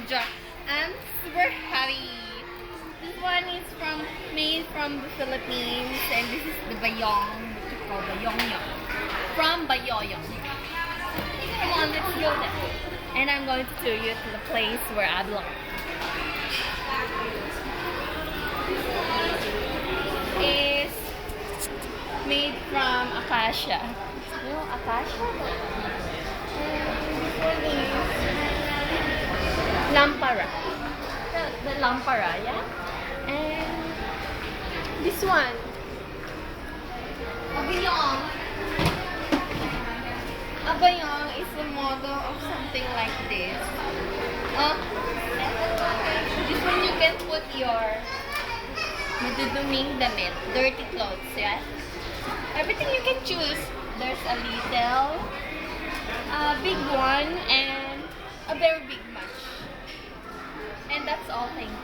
I'm super happy. This one is made from the Philippines, and this is the bayong, what you call bayong from Bayoyong. Come on, let's go there. And I'm going to show you to the place where I belong. Is made from acacia. You know, acacia? This one is lampara. The lampara, yeah? And this one, abayong. Abayong is the model of something like this. This one you can put your maduduming damit, dirty clothes, yeah? Everything you can choose. There's a little, a big one, and a very big much. And that's all, thank you.